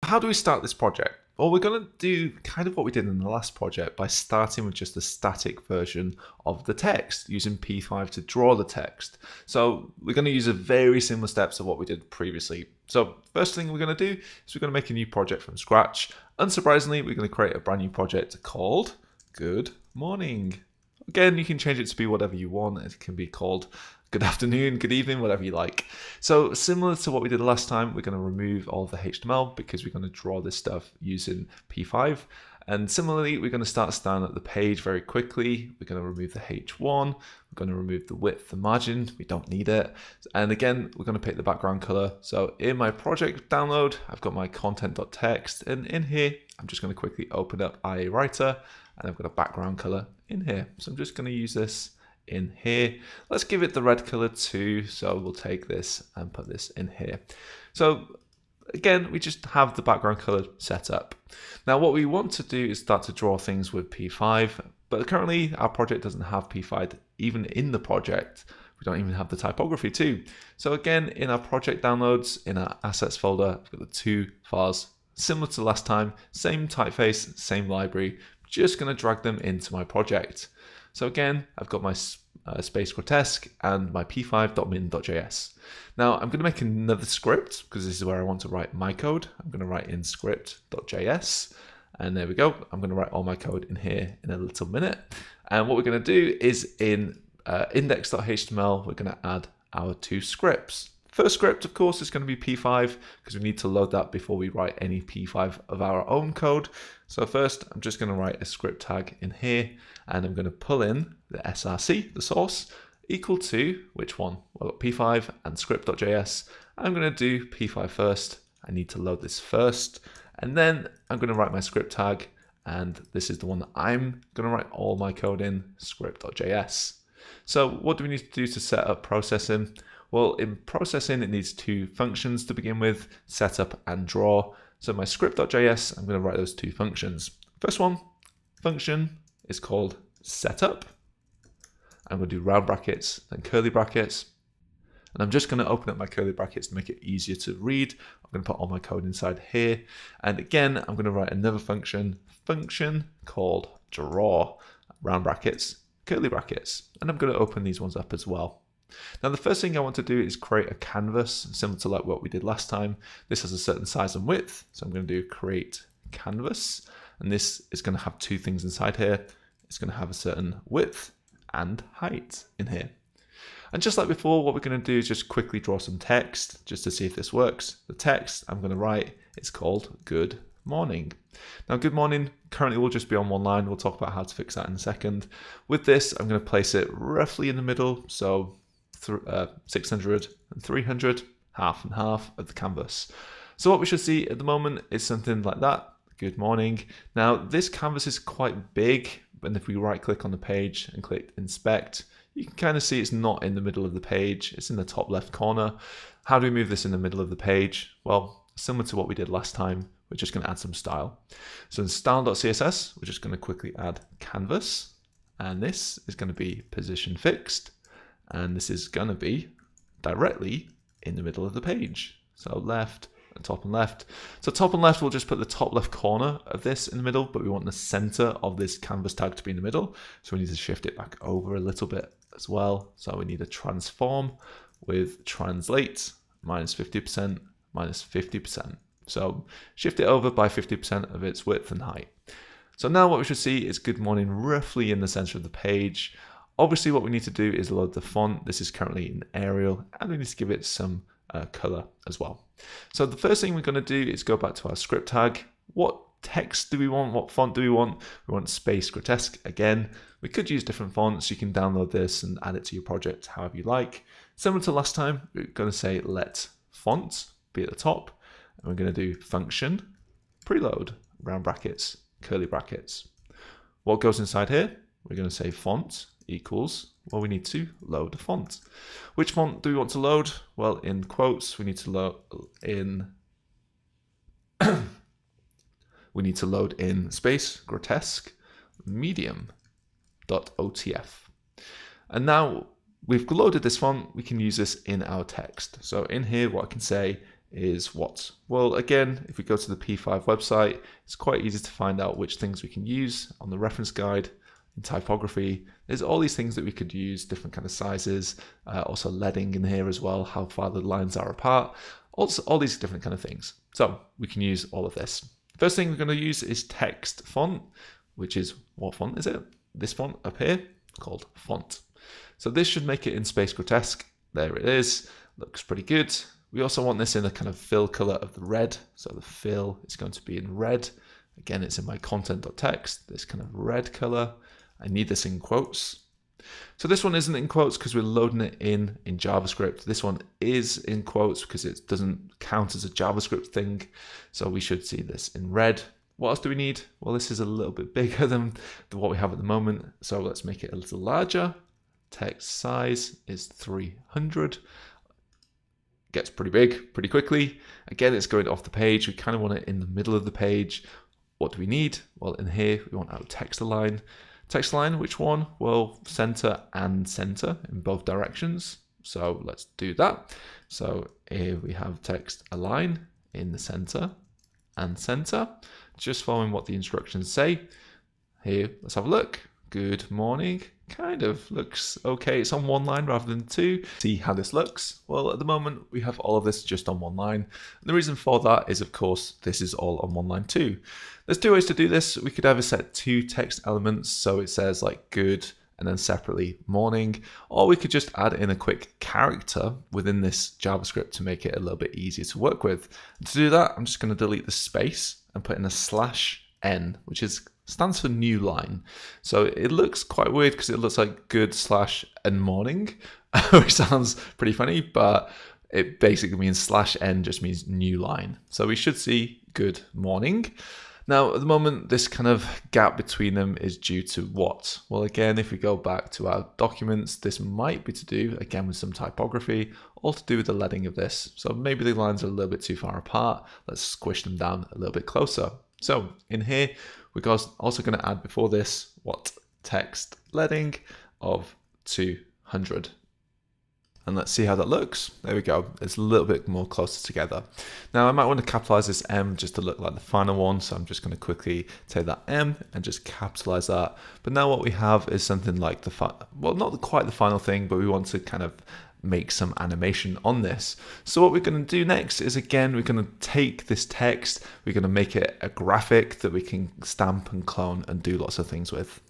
how do we start this project? Well, we're going to do kind of what we did in the last project by starting with just a static version of the text using P5 to draw the text. So we're going to use a very similar steps to what we did previously. So first thing we're going to do is we're going to make a new project from scratch. Unsurprisingly, we're going to create a brand new project called Good Morning. Again, you can change it to be whatever you want. It can be called good afternoon, good evening, whatever you like. So similar to what we did last time, we're going to remove all of the HTML because we're going to draw this stuff using P5. And similarly, we're going to start styling up the page very quickly. We're going to remove the H1. We're going to remove the width, the margin. We don't need it. And again, we're going to pick the background color. So in my project download, I've got my content.txt. And in here, I'm just going to quickly open up IA Writer. And I've got a background color in here. So I'm just going to use this in here. Let's give it the red color too. So we'll take this and put this in here. So again, we just have the background color set up. Now what we want to do is start to draw things with P5, but currently our project doesn't have P5 even in the project. We don't even have the typography too. So again, in our project downloads, in our assets folder, we've got the two files similar to last time, same typeface, same library. Just going to drag them into my project. So again, I've got my space grotesque and my p5.min.js. Now I'm going to make another script because this is where I want to write my code. I'm going to write in script.js, and there we go. I'm going to write all my code in here in a little minute. And what we're going to do is in index.html, we're going to add our two scripts. First script, of course, is going to be P5 because we need to load that before we write any P5 of our own code. So first, I'm just going to write a script tag in here, and I'm going to pull in the src, the source, equal to which one? Well, I've got P5 and script.js. I'm going to do P5 first. I need to load this first, and then I'm going to write my script tag, and this is the one that I'm going to write all my code in, script.js. So what do we need to do to set up processing? Well, in processing, it needs two functions to begin with, setup and draw. So my script.js, I'm going to write those two functions. First one, function is called setup. I'm going to do round brackets, then curly brackets. And I'm just going to open up my curly brackets to make it easier to read. I'm going to put all my code inside here. And again, I'm going to write another function called draw, round brackets, curly brackets. And I'm going to open these ones up as well. Now the first thing I want to do is create a canvas similar to like what we did last time. This has a certain size and width, so I'm going to do create canvas, and this is going to have two things inside here. It's going to have a certain width and height in here. And just like before, what we're going to do is just quickly draw some text just to see if this works. The text I'm going to write is called good morning. Now good morning currently will just be on one line. We'll talk about how to fix that in a second. With this, I'm going to place it roughly in the middle, so 600 and 300, half and half of the canvas. So what we should see at the moment is something like that. Good morning. Now this canvas is quite big, and if we right click on the page and click inspect, you can kind of see it's not in the middle of the page. It's in the top left corner. How do we move this in the middle of the page? Well, similar to what we did last time, we're just going to add some style. So in style.css, we're just going to quickly add canvas, and this is going to be position fixed. And this is going to be directly in the middle of the page. So left and top and left. So top and left, we'll just put the top left corner of this in the middle, but we want the center of this canvas tag to be in the middle. So we need to shift it back over a little bit as well. So we need a transform with translate -50%, -50%. So shift it over by 50% of its width and height. So now what we should see is good morning roughly in the center of the page. Obviously, what we need to do is load the font. This is currently in Arial, and we need to give it some color as well. So the first thing we're going to do is go back to our script tag. What text do we want? What font do we want? We want space grotesque again. We could use different fonts. You can download this and add it to your project however you like. Similar to last time, we're going to say let font be at the top, and we're going to do function preload round brackets, curly brackets. What goes inside here? We're going to say font equals, well, we need to load a font. Which font do we want to load? Well, in quotes, we need to load in space grotesque medium.otf. And now we've loaded this font, we can use this in our text. So in here, what I can say is what? Well, again, if we go to the P5 website, it's quite easy to find out which things we can use on the reference guide. In typography, there's all these things that we could use, different kind of sizes, also leading in here as well, how far the lines are apart, also all these different kind of things. So we can use all of this. First thing we're going to use is text font, which is, what font is it? This font up here called font. So this should make it in Space Grotesque. There it is, looks pretty good. We also want this in a kind of fill color of the red. So the fill is going to be in red. Again, it's in my content.txt, this kind of red color. I need this in quotes. So this one isn't in quotes because we're loading it in JavaScript. This one is in quotes because it doesn't count as a JavaScript thing. So we should see this in red. What else do we need? Well, this is a little bit bigger than what we have at the moment. So let's make it a little larger. Text size is 300. Gets pretty big pretty quickly. Again, it's going off the page. We kind of want it in the middle of the page. What do we need? Well, in here, we want our text align. Text align, which one? Well, center and center in both directions. So let's do that. So here we have text align in the center and center, just following what the instructions say. Here, let's have a look. Good morning. Kind of looks okay. It's on one line rather than two. See how this looks? Well, at the moment, we have all of this just on one line. And the reason for that is, of course, this is all on one line too. There's two ways to do this. We could either set two text elements, so it says like good and then separately morning, or we could just add in a quick character within this JavaScript to make it a little bit easier to work with. And to do that, I'm just going to delete the space and put in a /n, which stands for new line. So it looks quite weird because it looks like good / and morning, which sounds pretty funny, but it basically means /n just means new line. So we should see good morning. Now, at the moment, this kind of gap between them is due to what? Well, again, if we go back to our documents, this might be to do, again, with some typography, or to do with the leading of this. So maybe the lines are a little bit too far apart. Let's squish them down a little bit closer. So in here, we're also going to add before this, what? Text leading of 200. And let's see how that looks. There we go. It's a little bit more closer together. Now I might want to capitalize this M just to look like the final one. So I'm just going to quickly take that M and just capitalize that. But now what we have is something like well, not quite the final thing, but we want to kind of make some animation on this. So what we're going to do next is, again, we're going to take this text, we're going to make it a graphic that we can stamp and clone and do lots of things with.